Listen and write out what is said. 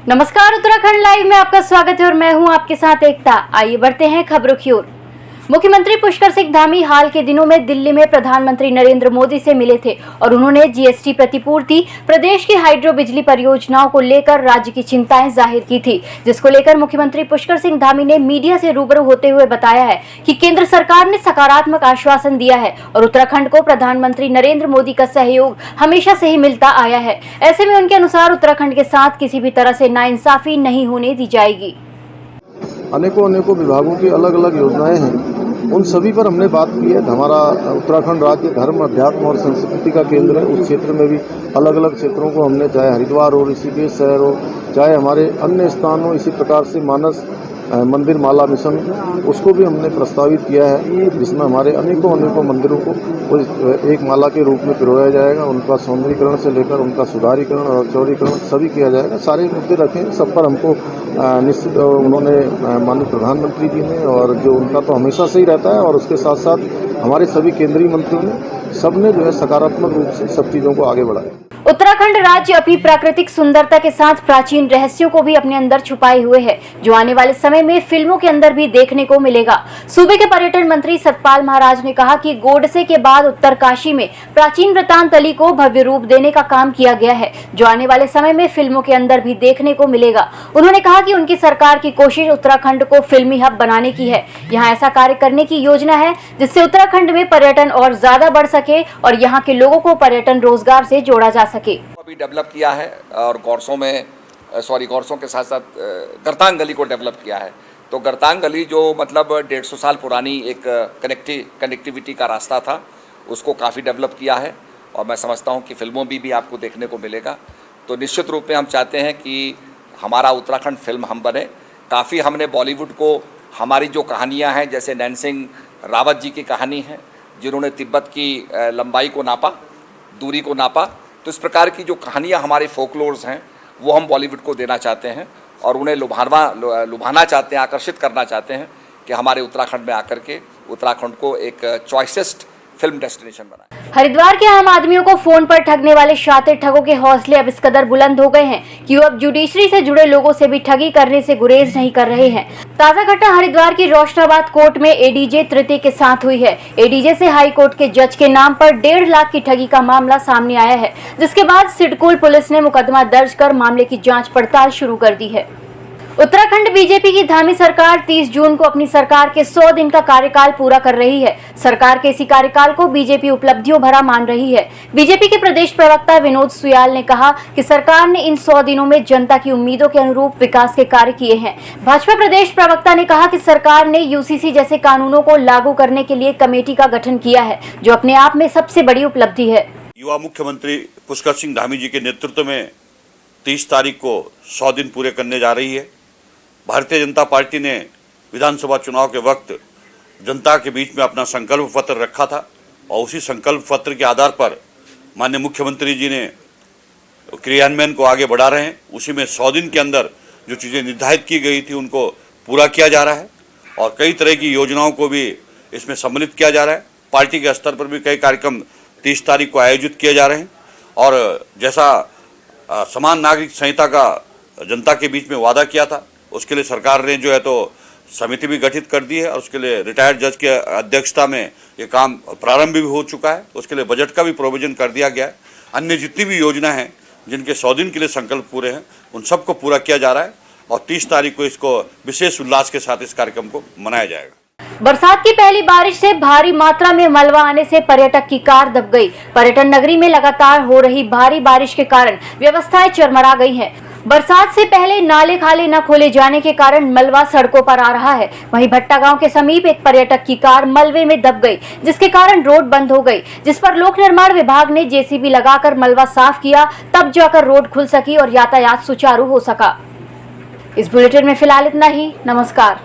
नमस्कार, उत्तराखंड लाइव में आपका स्वागत है और मैं हूं आपके साथ एकता। आइए बढ़ते हैं खबरों की ओर। मुख्यमंत्री पुष्कर सिंह धामी हाल के दिनों में दिल्ली में प्रधानमंत्री नरेंद्र मोदी से मिले थे और उन्होंने जीएसटी प्रतिपूर्ति, प्रदेश की हाइड्रो बिजली परियोजनाओं को लेकर राज्य की चिंताएं जाहिर की थी, जिसको लेकर मुख्यमंत्री पुष्कर सिंह धामी ने मीडिया से रूबरू होते हुए बताया है कि केंद्र सरकार ने सकारात्मक आश्वासन दिया है और उत्तराखंड को प्रधानमंत्री नरेंद्र मोदी का सहयोग हमेशा से ही मिलता आया है। ऐसे में उनके अनुसार उत्तराखंड के साथ किसी भी तरह से नाइंसाफी नहीं होने दी जाएगी। अनेकों विभागों की अलग अलग योजनाएं हैं, उन सभी पर हमने बात की है। हमारा उत्तराखंड राज्य धर्म, अध्यात्म और संस्कृति का केंद्र है। उस क्षेत्र में भी अलग अलग क्षेत्रों को हमने, चाहे हरिद्वार हो, ऋषिकेश शहर हो, चाहे हमारे अन्य स्थान हो, इसी प्रकार से मानस मंदिर माला मिशन, उसको भी हमने प्रस्तावित किया है, जिसमें हमारे अनेकों मंदिरों को एक माला के रूप में पिरोया जाएगा। उनका सौंदर्यीकरण से लेकर उनका सुधारीकरण और चौड़ीकरण सभी किया जाएगा। सारे मुद्दे रखें, सब पर हमको निश्चित उन्होंने माननीय प्रधानमंत्री जी ने, और जो उनका तो हमेशा से ही रहता है, और उसके साथ साथ हमारे सभी केंद्रीय मंत्रियों ने, सबने जो है सकारात्मक रूप से सब चीज़ों को आगे बढ़ाया। उत्तराखंड राज्य अपनी प्राकृतिक सुंदरता के साथ प्राचीन रहस्यों को भी अपने अंदर छुपाए हुए है, जो आने वाले समय में फिल्मों के अंदर भी देखने को मिलेगा। सूबे के पर्यटन मंत्री सतपाल महाराज ने कहा कि गोडसे के बाद उत्तरकाशी में प्राचीन वृतांतली को भव्य रूप देने का काम किया गया है, जो आने वाले समय में फिल्मों के अंदर भी देखने को मिलेगा। उन्होंने कहा कि उनकी सरकार की कोशिश उत्तराखंड को फिल्मी हब बनाने की है। यहाँ ऐसा कार्य करने की योजना है जिससे उत्तराखंड में पर्यटन और ज्यादा बढ़ सके और यहाँ के लोगों को पर्यटन रोजगार से जोड़ा जा सके। अभी डेवलप किया है और गौरसों के साथ साथ गरतांग गली को डेवलप किया है। तो गरतांग गली जो मतलब 150 साल पुरानी एक कनेक्टिविटी का रास्ता था, उसको काफ़ी डेवलप किया है और मैं समझता हूँ कि फिल्मों भी आपको देखने को मिलेगा। तो निश्चित रूप में हम चाहते हैं कि हमारा उत्तराखंड फिल्म हम बने। काफ़ी हमने बॉलीवुड को, हमारी जो कहानियाँ हैं, जैसे नैन सिंह रावत जी की कहानी है, जिन्होंने तिब्बत की लंबाई को नापा, दूरी को नापा, तो इस प्रकार की जो कहानियाँ हमारे फोकलोर्स हैं वो हम बॉलीवुड को देना चाहते हैं और उन्हें लुभाना चाहते हैं, आकर्षित करना चाहते हैं कि हमारे उत्तराखंड में आकर के उत्तराखंड को एक चॉइसेस्ट फिल्म डेस्टिनेशन बनाए। हरिद्वार के आम आदमियों को फोन पर ठगने वाले शातिर ठगों के हौसले अब इस कदर बुलंद हो गए हैं कि वो अब जुडिशरी से जुड़े लोगों से भी ठगी करने से गुरेज नहीं कर रहे हैं। ताजा घटना हरिद्वार की रोशनाबाद कोर्ट में एडीजे तृतीय के साथ हुई है। एडीजे से हाई कोर्ट के जज के नाम पर 1.5 लाख की ठगी का मामला सामने आया है, जिसके बाद सिडकुल पुलिस ने मुकदमा दर्ज कर मामले की जाँच पड़ताल शुरू कर दी है। उत्तराखंड बीजेपी की धामी सरकार 30 जून को अपनी सरकार के 100 दिन का कार्यकाल पूरा कर रही है। सरकार के इसी कार्यकाल को बीजेपी उपलब्धियों भरा मान रही है। बीजेपी के प्रदेश प्रवक्ता विनोद सुयाल ने कहा कि सरकार ने इन 100 दिनों में जनता की उम्मीदों के अनुरूप विकास के कार्य किए हैं। भाजपा प्रदेश प्रवक्ता ने कहा कि सरकार ने यूसीसी जैसे कानूनों को लागू करने के लिए कमेटी का गठन किया है, जो अपने आप में सबसे बड़ी उपलब्धि है। युवा मुख्यमंत्री पुष्कर सिंह धामी जी के नेतृत्व में 30 तारीख को 100 दिन पूरे करने जा रही है। भारतीय जनता पार्टी ने विधानसभा चुनाव के वक्त जनता के बीच में अपना संकल्प पत्र रखा था और उसी संकल्प पत्र के आधार पर माननीय मुख्यमंत्री जी ने क्रियान्वयन को आगे बढ़ा रहे हैं। उसी में 100 दिन के अंदर जो चीज़ें निर्धारित की गई थी उनको पूरा किया जा रहा है और कई तरह की योजनाओं को भी इसमें सम्मिलित किया जा रहा है। पार्टी के स्तर पर भी कई कार्यक्रम 30 तारीख को आयोजित किए जा रहे हैं और जैसा समान नागरिक संहिता का जनता के बीच में वादा किया था, उसके लिए सरकार ने जो है तो समिति भी गठित कर दी है और उसके लिए रिटायर्ड जज की अध्यक्षता में ये काम प्रारंभ भी हो चुका है। उसके लिए बजट का भी प्रोविजन कर दिया गया है। अन्य जितनी भी योजना हैं जिनके 100 दिन के लिए संकल्प पूरे हैं, उन सबको पूरा किया जा रहा है और 30 तारीख को इसको विशेष उल्लास के साथ इस कार्यक्रम को मनाया जाएगा। बरसात की पहली बारिश से भारी मात्रा में मलबा आने से पर्यटक की कार दब गई। पर्यटन नगरी में लगातार हो रही भारी बारिश के कारण व्यवस्थाएं चरमरा गई हैं। बरसात से पहले नाले खाले न खोले जाने के कारण मलबा सड़कों पर आ रहा है। वहीं भट्टा गांव के समीप एक पर्यटक की कार मलबे में दब गई, जिसके कारण रोड बंद हो गई, जिस पर लोक निर्माण विभाग ने जेसीबी लगाकर मलबा साफ किया, तब जाकर रोड खुल सकी और यातायात सुचारू हो सका। इस बुलेटिन में फिलहाल इतना ही। नमस्कार।